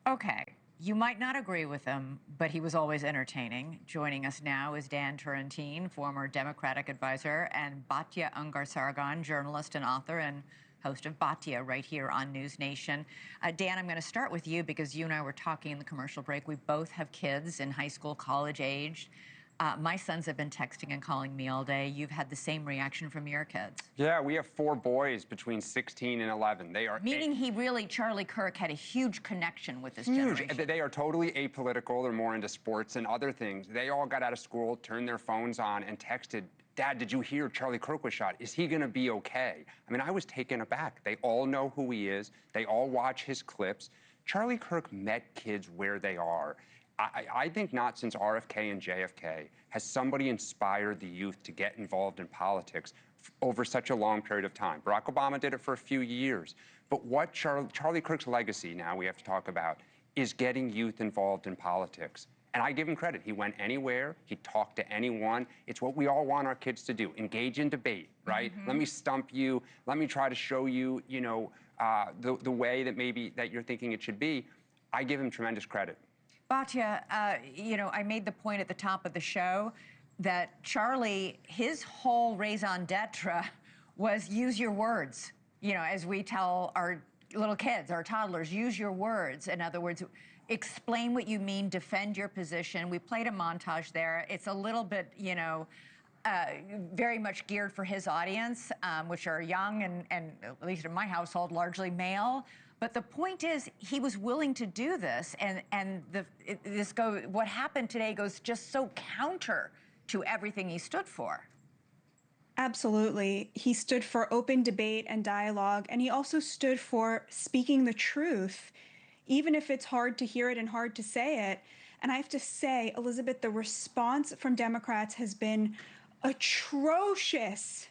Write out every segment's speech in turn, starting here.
Okay, you might not agree with him, but he was always entertaining. Joining us now is Dan Turrentine, former Democratic advisor, and Batya Ungar-Sargon, journalist and author, and host of Batya right here on NewsNation. Dan, I'm going to start with you because you and I were talking in the commercial break. We both have kids in high school, college age. My sons have been texting and calling me all day. You've had the same reaction from your kids. Yeah, we have 4 boys between 16 and 11. They are Meaning he really, Charlie Kirk, had a huge connection with this huge. generation. They are totally apolitical. They're more into sports and other things. They all got out of school, turned their phones on, and texted, "Dad, did you hear Charlie Kirk was shot? Is he going to be okay?" I mean, I was taken aback. They all know who he is. They all watch his clips. Charlie Kirk met kids where they are. I think not since RFK and JFK has somebody inspired the youth to get involved in politics over such a long period of time. Barack Obama did it for a few years. But what Charlie Kirk's legacy now we have to talk about is getting youth involved in politics. And I give him credit. He went anywhere. He talked to anyone. It's what we all want our kids to do. Engage in debate, right? Let me stump you. Let me try to show you, the way that maybe that you're thinking it should be. I give him tremendous credit. Batya, I made the point at the top of the show that Charlie, his whole raison d'etre was use your words. As we tell our little kids, our toddlers, use your words. In other words, explain what you mean, defend your position. We played a montage there. It's a little bit, very much geared for his audience, which are young and at least in my household, largely male. But the point is, he was willing to do this, and what happened today goes just so counter to everything he stood for. Absolutely. He stood for open debate and dialogue, and he also stood for speaking the truth, even if it's hard to hear it and hard to say it. And I have to say, Elizabeth, the response from Democrats has been atrocious.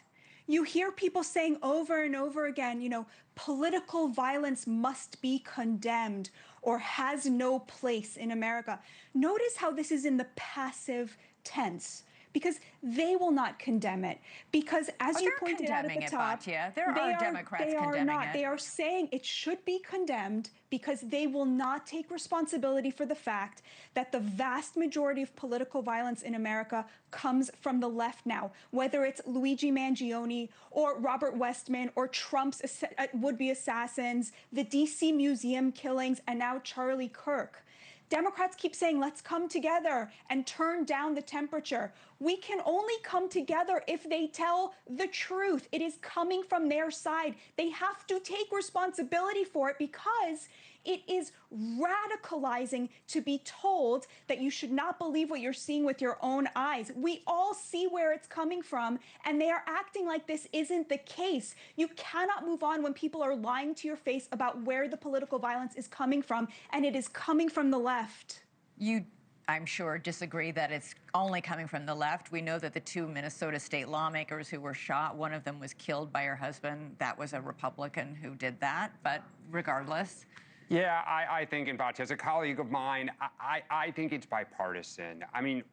You hear people saying over and over again, political violence must be condemned or has no place in America. Notice how this is in the passive tense, because they will not condemn it. Because as you pointed out at the top, there are Democrats condemning it. They are saying it should be condemned because they will not take responsibility for the fact that the vast majority of political violence in America comes from the left now, whether it's Luigi Mangione or Robert Westman or Trump's would-be assassins, the DC Museum killings, and now Charlie Kirk. Democrats keep saying, let's come together and turn down the temperature. We can only come together if they tell the truth. It is coming from their side. They have to take responsibility for it because it is radicalizing to be told that you should not believe what you're seeing with your own eyes. We all see where it's coming from, and they are acting like this isn't the case. You cannot move on when people are lying to your face about where the political violence is coming from, and it is coming from the left. You, I'm sure, disagree that it's only coming from the left. We know that the 2 Minnesota state lawmakers who were shot, one of them was killed by her husband. That was a Republican who did that, but regardless. Yeah, I think, and Batya, as a colleague of mine, I think it's bipartisan. I mean,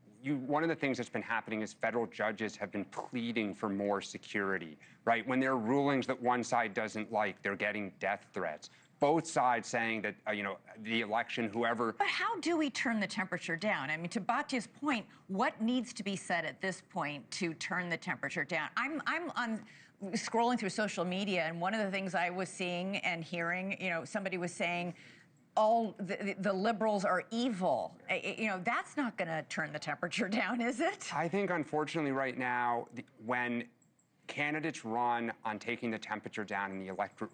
one of the things that's been happening is federal judges have been pleading for more security, right? When there are rulings that one side doesn't like, they're getting death threats. Both sides saying that, the election, whoever... But how do we turn the temperature down? I mean, to Batya's point, what needs to be said at this point to turn the temperature down? I'm scrolling through social media, and one of the things I was seeing and hearing, somebody was saying, all the liberals are evil. That's not going to turn the temperature down, is it? I think, unfortunately, right now, when candidates run on taking the temperature down and the electorate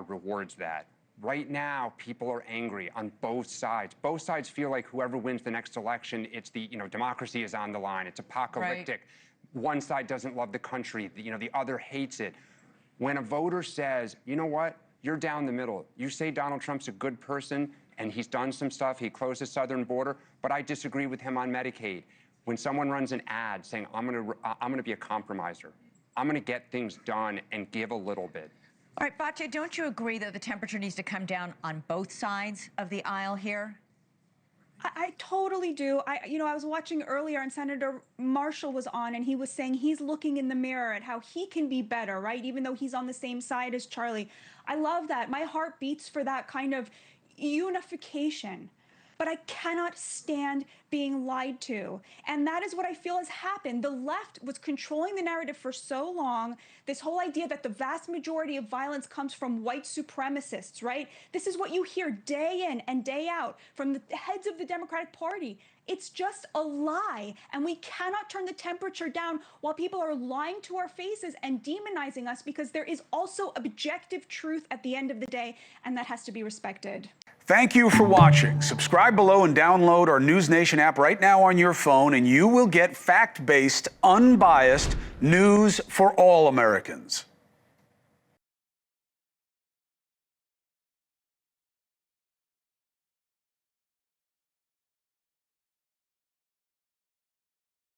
rewards that, right now, people are angry on both sides. Both sides feel like whoever wins the next election, it's democracy is on the line. It's apocalyptic. Right. One side doesn't love the country. The other hates it. When a voter says, you know what, you're down the middle. You say Donald Trump's a good person, and he's done some stuff. He closed the southern border, but I disagree with him on Medicaid. When someone runs an ad saying, I'm gonna be a compromiser. I'm gonna get things done and give a little bit. All right, Batya, don't you agree that the temperature needs to come down on both sides of the aisle here? I totally do. I was watching earlier, and Senator Marshall was on, and he was saying he's looking in the mirror at how he can be better, right? Even though he's on the same side as Charlie. I love that. My heart beats for that kind of unification. But I cannot stand being lied to. And that is what I feel has happened. The left was controlling the narrative for so long. This whole idea that the vast majority of violence comes from white supremacists, right? This is what you hear day in and day out from the heads of the Democratic Party. It's just a lie. And we cannot turn the temperature down while people are lying to our faces and demonizing us, because there is also objective truth at the end of the day, and that has to be respected. Thank you for watching. Subscribe below and download our NewsNation app right now on your phone, and you will get fact-based, unbiased news for all Americans.